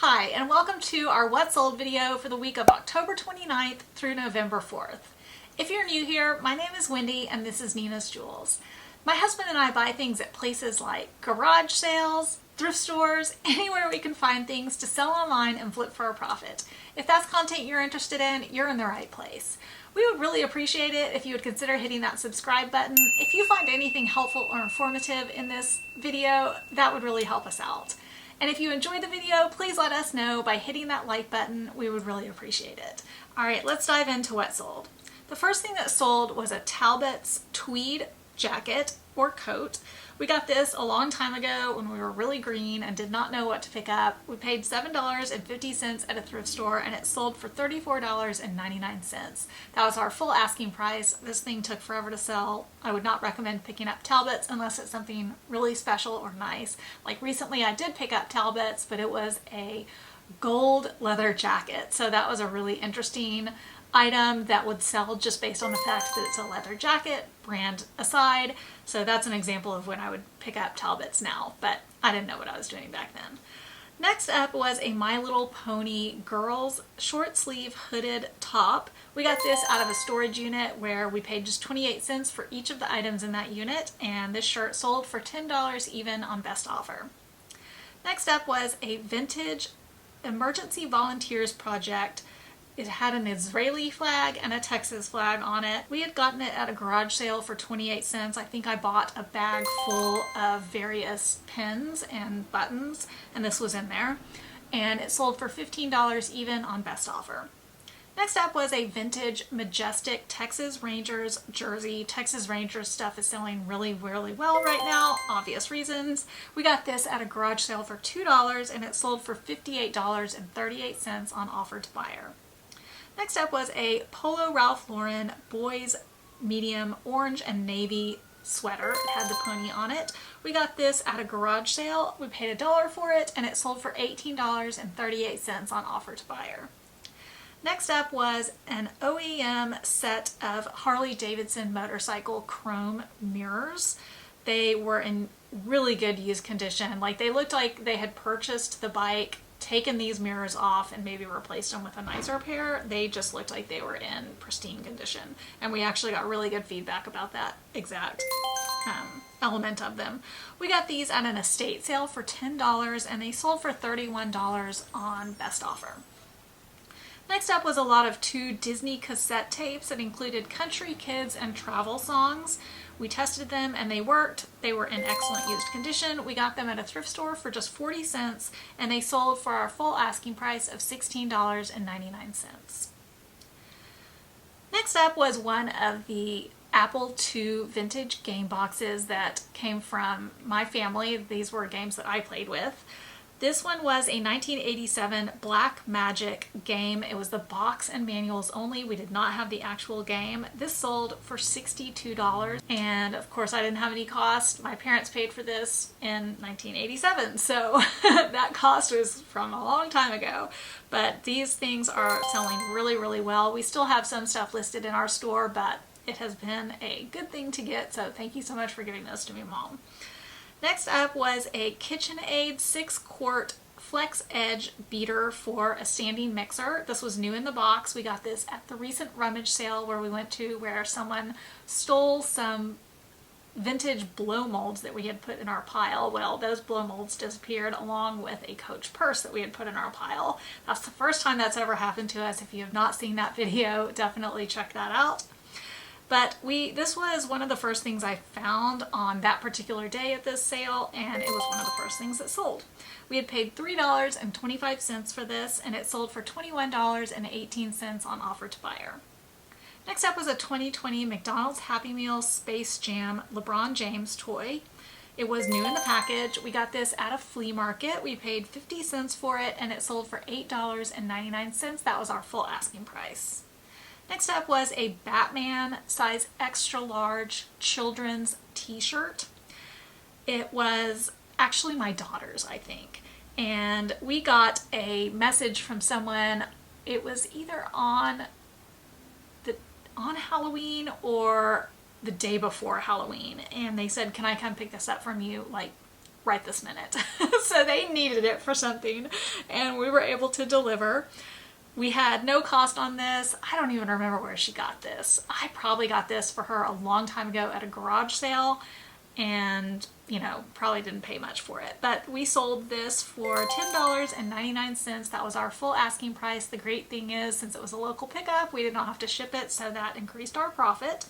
Hi, and welcome to our What Sold video for the week of October 29th through November 4th. If you're new here, my name is Wendy and this is Nina's Jewels. My husband and I buy things at places like garage sales, thrift stores, anywhere we can find things to sell online and flip for a profit. If that's content you're interested in, you're in the right place. We would really appreciate it if you would consider hitting that subscribe button. If you find anything helpful or informative in this video, that would really help us out. And if you enjoyed the video, please let us know by hitting that like button. We would really appreciate it. All right, let's dive into what sold. The first thing that sold was a Talbot's tweed jacket or coat. We got this a long time ago when we were really green and did not know what to pick up. We paid $7.50 at a thrift store and it sold for $34.99. That was our full asking price. This thing took forever to sell. I would not recommend picking up Talbot's unless it's something really special or nice. Like recently I did pick up Talbot's, but it was a gold leather jacket. So that was a really interesting item that would sell just based on the fact that it's a leather jacket, brand aside. So that's an example of when I would pick up Talbot's now, but I didn't know what I was doing back then. Next up was a My Little Pony girls short sleeve hooded top. We got this out of a storage unit where we paid just 28 cents for each of the items in that unit, and this shirt sold for $10 even on best offer. Next up was a vintage emergency volunteers project. It had an Israeli flag and a Texas flag on it. We had gotten it at a garage sale for 28 cents. I think I bought a bag full of various pins and buttons, and this was in there. And it sold for $15 even on best offer. Next up was a vintage majestic Texas Rangers jersey. Texas Rangers stuff is selling really well right now, obvious reasons. We got this at a garage sale for $2 and it sold for $58.38 on offer to buyer. Next up was a Polo Ralph Lauren boys medium orange and navy sweater. It had the pony on it. We got this at a garage sale. We paid $1 for it and it sold for $18.38 on offer to buyer. Next up was an OEM set of Harley-Davidson motorcycle chrome mirrors. They were in really good used condition. Like they looked like they had purchased the bike, taken these mirrors off and maybe replaced them with a nicer pair. They just looked like they were in pristine condition. And we actually got really good feedback about that exact element of them. We got these at an estate sale for $10 and they sold for $31 on best offer. Next up was a lot of 2 Disney cassette tapes that included country, kids, and travel songs. We tested them and they worked. They were in excellent used condition. We got them at a thrift store for just 40 cents and they sold for our full asking price of $16.99. Next up was one of the Apple II vintage game boxes that came from my family. These were games that I played with. This one was a 1987 Black Magic game. It was the box and manuals only. We did not have the actual game. This sold for $62 and of course I didn't have any cost. My parents paid for this in 1987, so that cost was from a long time ago. But these things are selling really well. We still have some stuff listed in our store, but it has been a good thing to get, so thank you so much for giving this to me, Mom. Next up was a KitchenAid 6-quart flex edge beater for a standing mixer. This was new in the box. We got this at the recent rummage sale where we went to, where someone stole some vintage blow molds that we had put in our pile. Well, those blow molds disappeared along with a Coach purse that we had put in our pile. That's the first time that's ever happened to us. If you have not seen that video, definitely check that out. But this was one of the first things I found on that particular day at this sale, and it was one of the first things that sold. We had paid $3.25 for this, and it sold for $21.18 on offer to buyer. Next up was a 2020 McDonald's Happy Meal Space Jam LeBron James toy. It was new in the package. We got this at a flea market. We paid 50 cents for it, and it sold for $8.99. That was our full asking price. Next up was a Batman size extra large children's t-shirt. It was actually my daughter's, I think. And we got a message from someone. It was either on Halloween or the day before Halloween. And they said, can I come pick this up from you like right this minute. So they needed it for something and we were able to deliver. We had no cost on this. I don't even remember where she got this. I probably got this for her a long time ago at a garage sale and, you know, probably didn't pay much for it. But we sold this for $10.99. That was our full asking price. The great thing is, since it was a local pickup, we did not have to ship it, so that increased our profit.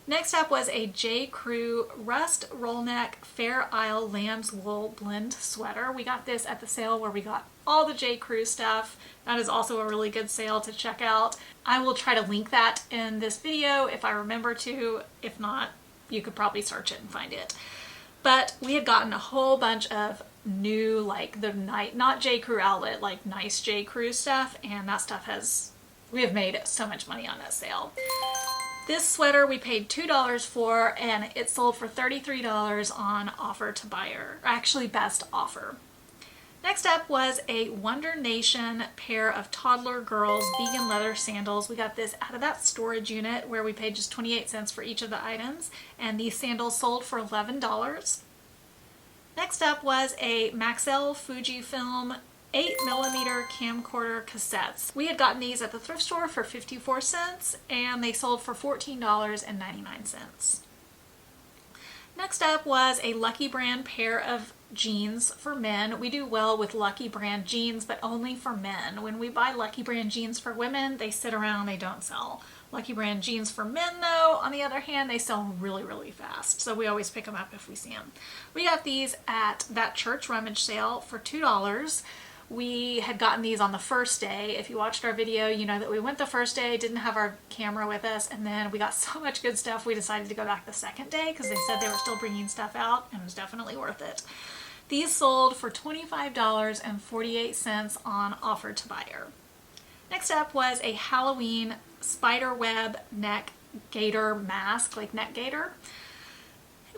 Next up was a J. Crew Rust Roll Neck Fair Isle Lamb's Wool Blend Sweater. We got this at the sale where we got all the J. Crew stuff. That is also a really good sale to check out. I will try to link that in this video if I remember to. If not, you could probably search it and find it. But we had gotten a whole bunch of new, like the night, not J. Crew outlet, like nice J. Crew stuff, and that stuff we have made so much money on that sale. This sweater we paid $2 for, and it sold for $33 on offer to buyer, or actually best offer. Next up was a Wonder Nation pair of Toddler Girls vegan leather sandals. We got this out of that storage unit where we paid just 28 cents for each of the items, and these sandals sold for $11. Next up was a Maxell Fujifilm 8mm camcorder cassettes. We had gotten these at the thrift store for 54 cents and they sold for $14.99. Next up was a Lucky Brand pair of jeans for men. We do well with Lucky Brand jeans, but only for men. When we buy Lucky Brand jeans for women, they sit around, they don't sell. Lucky Brand jeans for men, though, on the other hand, they sell really, really fast. So we always pick them up if we see them. We got these at that church rummage sale for $2. We had gotten these on the first day. If you watched our video, you know that we went the first day, didn't have our camera with us, and then we got so much good stuff we decided to go back the second day because they said they were still bringing stuff out, and it was definitely worth it. These sold for $25.48 on offer to buyer. Next up was a Halloween Spiderweb neck gaiter mask, like neck gaiter.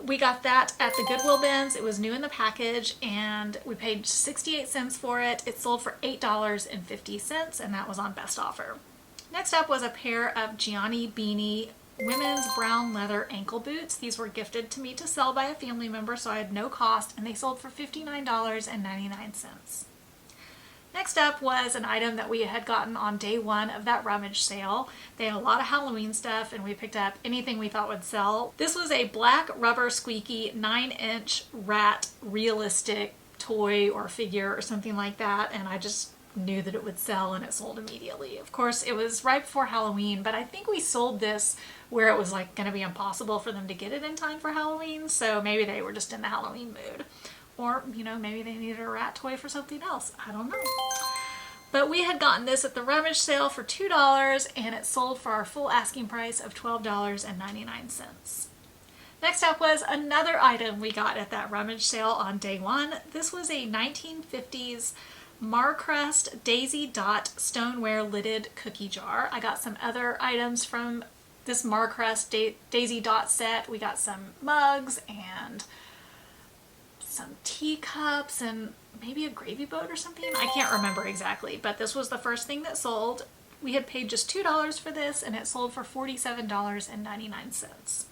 We got that at the Goodwill bins. It was new in the package and we paid 68 cents for it. It sold for $8.50 and that was on best offer. Next up was a pair of Giani beanie women's brown leather ankle boots. These were gifted to me to sell by a family member, so I had no cost, and they sold for $59.99. Next up was an item that we had gotten on day one of that rummage sale. They had a lot of Halloween stuff and we picked up anything we thought would sell. This was a black rubber squeaky 9-inch rat realistic toy or figure or something like that, and I just knew that it would sell and it sold immediately. Of course, it was right before Halloween, but I think we sold this where it was like going to be impossible for them to get it in time for Halloween, so maybe they were just in the Halloween mood. Or, you know, maybe they needed a rat toy for something else. I don't know. But we had gotten this at the rummage sale for $2 and it sold for our full asking price of $12.99. Next up was another item we got at that rummage sale on day one. This was a 1950s Marcrest Daisy Dot stoneware lidded cookie jar. I got some other items from this Marcrest Daisy Dot set. We got some mugs and some teacups and maybe a gravy boat or something. I can't remember exactly, but this was the first thing that sold. We had paid just $2 for this and it sold for $47.99.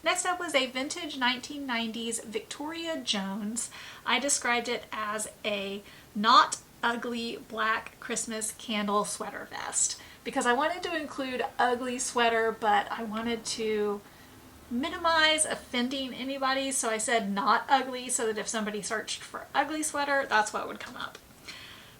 Next up was a vintage 1990s Victoria Jones. I described it as a not ugly black Christmas candle sweater vest because I wanted to include ugly sweater, but I wanted to minimize offending anybody, so I said not ugly so that if somebody searched for ugly sweater, that's what would come up.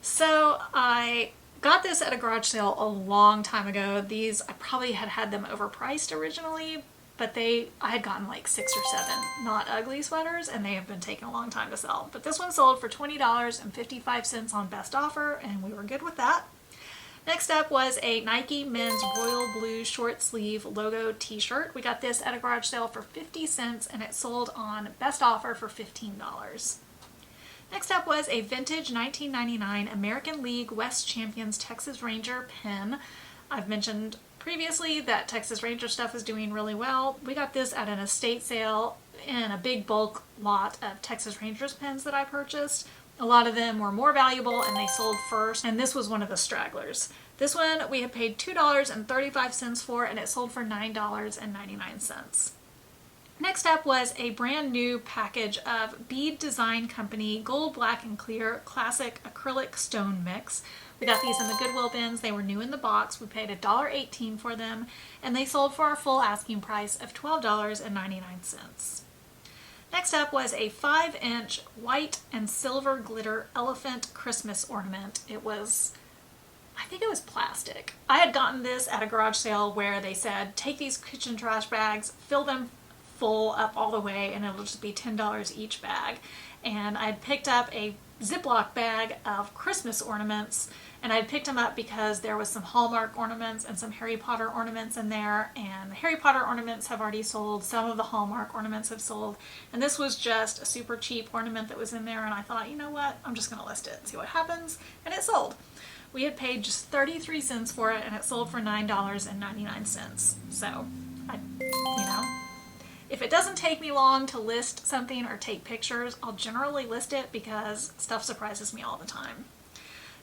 So I got this at a garage sale a long time ago. These, I probably had had them overpriced originally, but I had gotten like 6 or 7 not ugly sweaters and they have been taking a long time to sell. But this one sold for $20.55 on best offer and we were good with that. Next up was a Nike men's royal blue short sleeve logo t-shirt. We got this at a garage sale for 50 cents and it sold on best offer for $15. Next up was a vintage 1999 American League West Champions Texas Ranger pin. I've mentioned previously that Texas Ranger stuff is doing really well. We got this at an estate sale in a big bulk lot of Texas Rangers pins that I purchased. A lot of them were more valuable and they sold first, and this was one of the stragglers. This one we had paid $2.35 for and it sold for $9.99. Next up was a brand new package of Bead Design Company Gold, Black, and Clear Classic Acrylic Stone Mix. We got these in the Goodwill bins. They were new in the box. We paid $1.18 for them, and they sold for our full asking price of $12.99. Next up was a 5-inch white and silver glitter elephant Christmas ornament. I think it was plastic. I had gotten this at a garage sale where they said, take these kitchen trash bags, fill them full up all the way, and it'll just be $10 each bag. And I'd picked up a Ziploc bag of Christmas ornaments, and I'd picked them up because there was some Hallmark ornaments and some Harry Potter ornaments in there, and the Harry Potter ornaments have already sold, some of the Hallmark ornaments have sold, and this was just a super cheap ornament that was in there, and I thought, you know what, I'm just going to list it and see what happens, and it sold. We had paid just 33 cents for it, and it sold for $9.99. So, if it doesn't take me long to list something or take pictures, I'll generally list it because stuff surprises me all the time.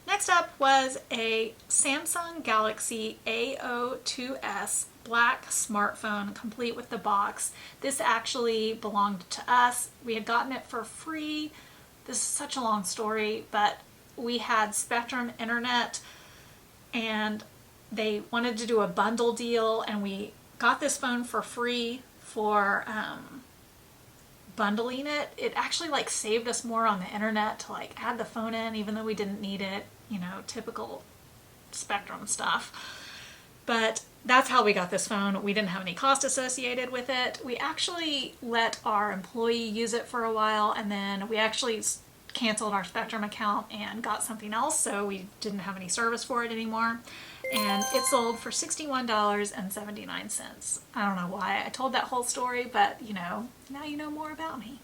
Next up was a Samsung Galaxy A2S black smartphone, complete with the box. This actually belonged to us. We had gotten it for free. This is such a long story, but we had Spectrum Internet, and they wanted to do a bundle deal, and we got this phone for free for bundling it. It actually saved us more on the internet to add the phone in even though we didn't need it, typical Spectrum stuff. But that's how we got this phone. We didn't have any cost associated with it. We actually let our employee use it for a while, and then we actually canceled our Spectrum account and got something else, so we didn't have any service for it anymore. And it sold for $61.79. I don't know why I told that whole story, but now you know more about me.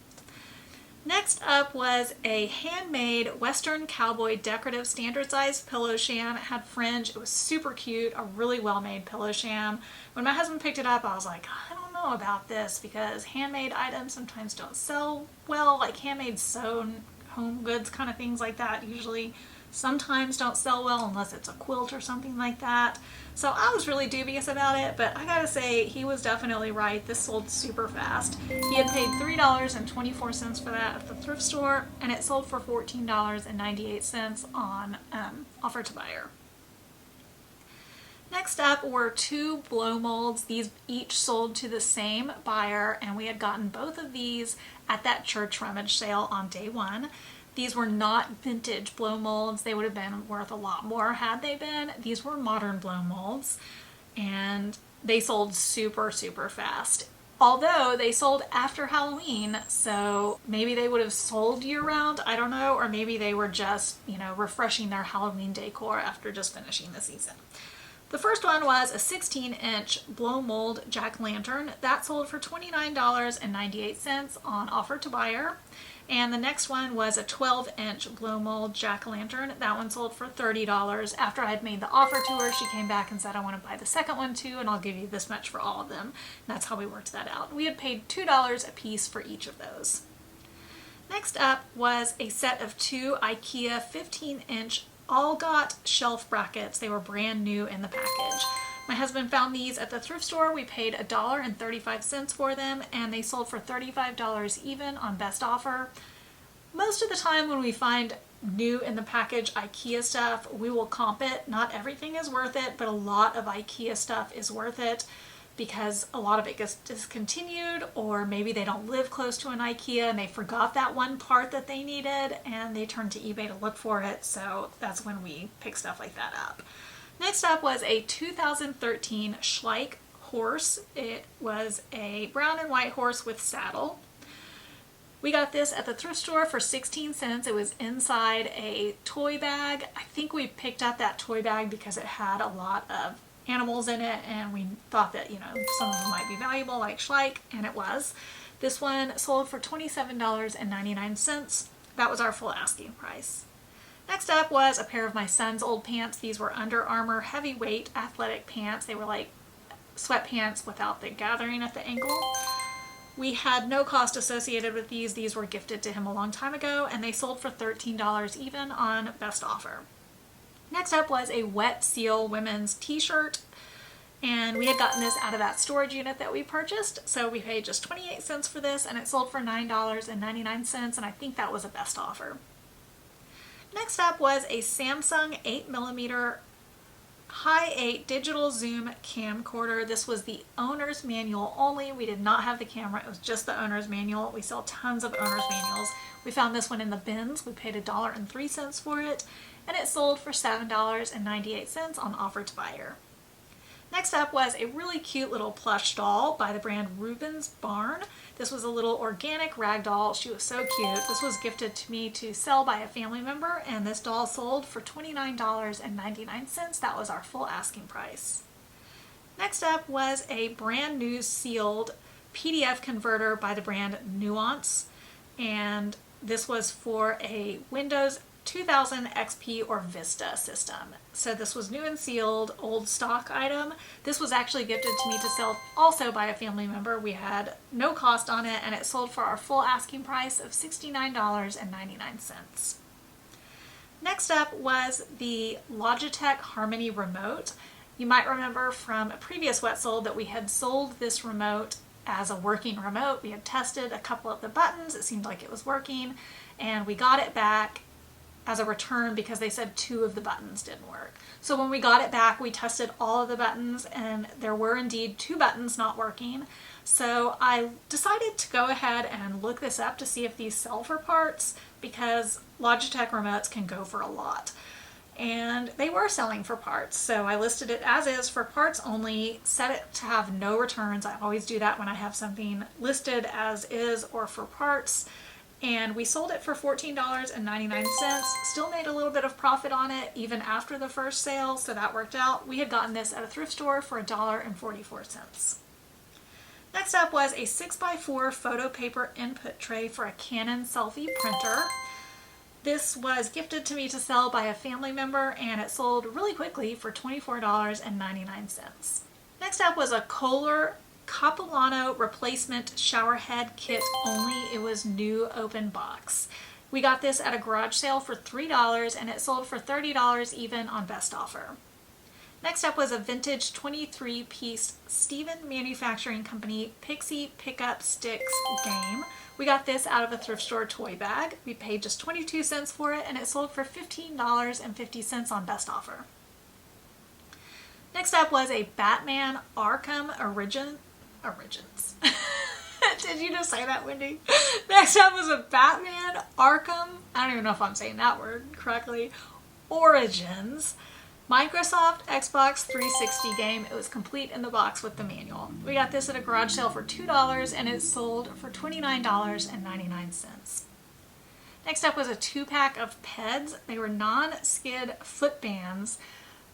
Next up was a handmade Western Cowboy decorative standard size pillow sham. It had fringe. It was super cute, a really well made pillow sham. When my husband picked it up, I was like, I don't know about this because handmade items sometimes don't sell well, like handmade sewn home goods kind of things like that usually sometimes don't sell well unless it's a quilt or something like that. So I was really dubious about it, but I gotta say he was definitely right. This sold super fast. He had paid $3.24 for that at the thrift store, and it sold for $14.98 on offer to buyer. Next up were 2 blow molds. These each sold to the same buyer, and we had gotten both of these at that church rummage sale on day 1. These were not vintage blow molds. They would have been worth a lot more had they been. These were modern blow molds, and they sold super, super fast. Although they sold after Halloween, so maybe they would have sold year-round, I don't know, or maybe they were just, refreshing their Halloween decor after just finishing the season. The first one was a 16-inch blow mold jack-o'-lantern. That sold for $29.98 on offer to buyer. And the next one was a 12-inch blow mold jack-o'-lantern. That one sold for $30. After I had made the offer to her, she came back and said, I want to buy the second one too, and I'll give you this much for all of them. And that's how we worked that out. We had paid $2 a piece for each of those. Next up was a set of 2 Ikea 15-inch all-got shelf brackets. They were brand new in the package. My husband found these at the thrift store. We paid $1.35 for them, and they sold for $35 even on best offer. Most of the time when we find new in the package Ikea stuff, we will comp it. Not everything is worth it, but a lot of Ikea stuff is worth it because a lot of it gets discontinued, or maybe they don't live close to an Ikea and they forgot that one part that they needed and they turned to eBay to look for it, so that's when we pick stuff like that up. Next up was a 2013 Schleich horse. It was a brown and white horse with saddle. We got this at the thrift store for 16 cents. It was inside a toy bag. I think we picked up that toy bag because it had a lot of animals in it, and we thought that, some of them might be valuable, like Schleich, and it was. This one sold for $27.99. That was our full asking price. Next up was a pair of my son's old pants. These were Under Armour heavyweight athletic pants. They were like sweatpants without the gathering at the ankle. We had no cost associated with these. These were gifted to him a long time ago, and they sold for $13 even on best offer. Next up was a Wet Seal women's t-shirt. And we had gotten this out of that storage unit that we purchased, so we paid just 28 cents for this, and it sold for $9.99, and I think that was a best offer. Next up was a Samsung 8mm High 8 digital zoom camcorder. This was the owner's manual only. We did not have the camera, it was just the owner's manual. We sell tons of owner's manuals. We found this one in the bins. We paid $1.03 for it, and it sold for $7.98 on offer to buyer. Next up was a really cute little plush doll by the brand Rubens Barn. This was a little organic rag doll. She was so cute. This was gifted to me to sell by a family member, and this doll sold for $29.99. That was our full asking price. Next up was a brand new sealed PDF converter by the brand Nuance, and this was for a Windows 2000 XP or Vista system. So this was new and sealed, old stock item. This was actually gifted to me to sell also by a family member. We had no cost on it, and it sold for our full asking price of $69.99. Next up was the Logitech Harmony remote. You might remember from a previous wet sold that we had sold this remote as a working remote. We had tested a couple of the buttons, it seemed like it was working, and we got it back as a return because they said 2 of the buttons didn't work. So when we got it back, we tested all of the buttons, and there were indeed 2 buttons not working. So I decided to go ahead and look this up to see if these sell for parts, because Logitech remotes can go for a lot. And they were selling for parts, so I listed it as is for parts only, set it to have no returns. I always do that when I have something listed as is or for parts. And we sold it for $14.99, still made a little bit of profit on it even after the first sale, so that worked out. We had gotten this at a thrift store for $1.44. Next up was a 6x4 photo paper input tray for a Canon selfie printer. This was gifted to me to sell by a family member, and it sold really quickly for $24.99. Next up was a Kohler Capilano replacement shower head kit only. It was new open box. We got this at a garage sale for $3, and it sold for $30 even on best offer. Next up was a vintage 23-piece Steven Manufacturing Company Pixie Pickup Sticks game. We got this out of a thrift store toy bag. We paid just 22 cents for it, and it sold for $15.50 on best offer. Next up was a Batman Arkham Origins. Did you just say that, Wendy? Next up was a Batman Arkham, I don't even know if I'm saying that word correctly, Origins Microsoft Xbox 360 game. It was complete in the box with the manual. We got this at a garage sale for $2, and it sold for $29.99. Next up was a 2-pack of PEDs. They were non-skid foot bands,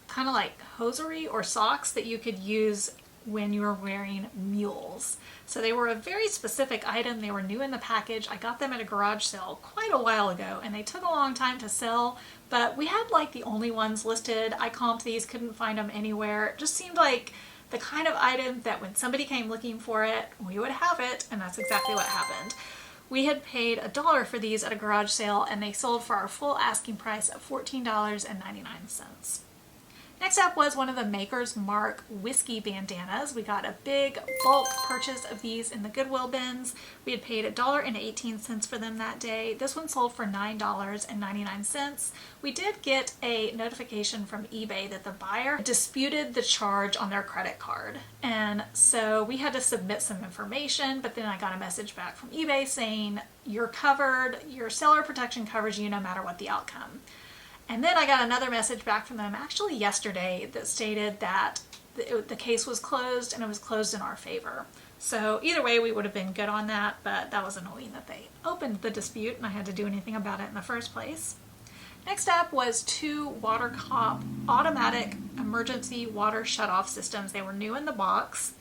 kind of like hosiery or socks that you could use when you were wearing mules. So they were a very specific item. They were new in the package. I got them at a garage sale quite a while ago, and they took a long time to sell, but we had like the only ones listed. I comped these, couldn't find them anywhere. It just seemed like the kind of item that when somebody came looking for it, we would have it, and that's exactly what happened. We had paid $1 for these at a garage sale, and they sold for our full asking price of $14.99. Next up was one of the Maker's Mark whiskey bandanas. We got a big bulk purchase of these in the Goodwill bins. We had paid $1.18 for them that day. This one sold for $9.99. We did get a notification from eBay that the buyer disputed the charge on their credit card. And so we had to submit some information, but then I got a message back from eBay saying, you're covered, your seller protection covers you no matter what the outcome. And then I got another message back from them actually yesterday that stated that the case was closed, and it was closed in our favor. So either way, we would have been good on that, but that was annoying that they opened the dispute and I had to do anything about it in the first place. Next up was 2 WaterCop automatic emergency water shutoff systems. They were new in the box.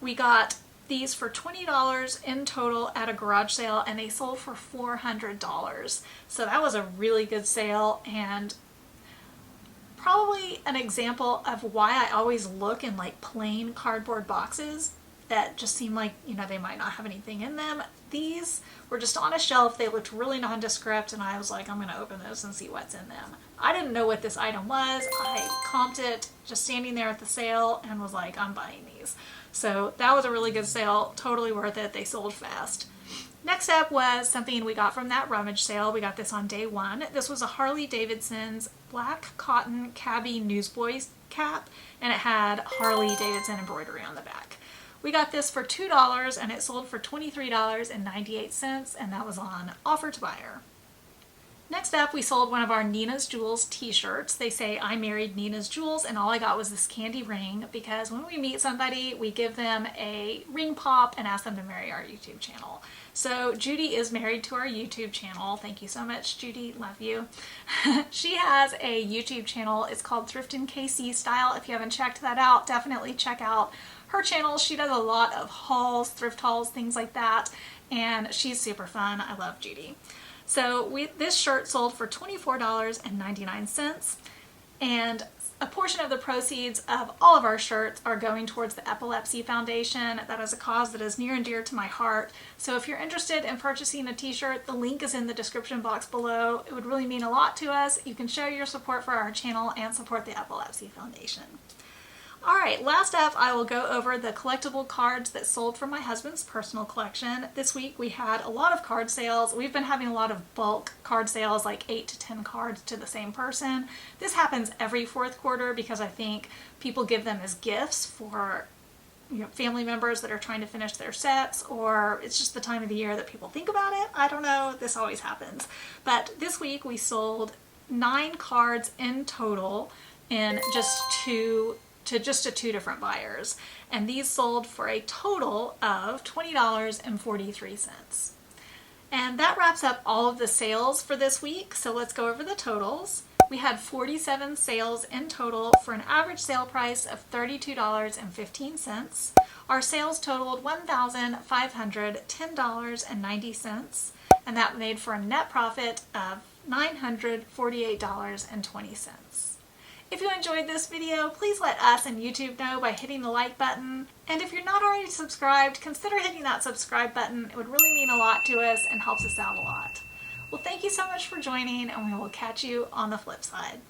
We got these for $20 in total at a garage sale, and they sold for $400. So that was a really good sale, and probably an example of why I always look in like plain cardboard boxes. that just seemed like, you know, they might not have anything in them. These were just on a shelf. They looked really nondescript, and I was like, I'm going to open those and see what's in them. I didn't know what this item was. I comped it just standing there at the sale and was like, I'm buying these. So that was a really good sale. Totally worth it. They sold fast. Next up was something we got from that rummage sale. We got this on day one. This was a Harley-Davidson's black cotton Cabie Newsboys cap, and it had Harley-Davidson embroidery on the back. We got this for $2 and it sold for $23.98, and that was on offer to buyer. Next up, we sold one of our Nina's Jewels t-shirts. They say, I married Nina's Jewels, and all I got was this candy ring, because when we meet somebody, we give them a ring pop and ask them to marry our YouTube channel. So Judy is married to our YouTube channel. Thank you so much, Judy. Love you. She has a YouTube channel. It's called thriftingkcstyle. If you haven't checked that out, definitely check out her channel. She does a lot of hauls, thrift hauls, things like that, and she's super fun. I love Judy. So this shirt sold for $24.99, and a portion of the proceeds of all of our shirts are going towards the Epilepsy Foundation. That is a cause that is near and dear to my heart. So if you're interested in purchasing a t-shirt, the link is in the description box below. It would really mean a lot to us. You can show your support for our channel and support the Epilepsy Foundation. Alright, last up I will go over the collectible cards that sold from my husband's personal collection. This week we had a lot of card sales. We've been having a lot of bulk card sales, like 8 to 10 cards to the same person. This happens every fourth quarter because I think people give them as gifts for, you know, family members that are trying to finish their sets, or it's just the time of the year that people think about it. I don't know, this always happens. But this week we sold 9 cards in total in just two different buyers, and these sold for a total of $20.43. And that wraps up all of the sales for this week, so let's go over the totals. We had 47 sales in total for an average sale price of $32.15. Our sales totaled $1,510.90, and that made for a net profit of $948.20. If you enjoyed this video, please let us and YouTube know by hitting the like button. And if you're not already subscribed, consider hitting that subscribe button. It would really mean a lot to us and helps us out a lot. Well, thank you so much for joining, and we will catch you on the flip side.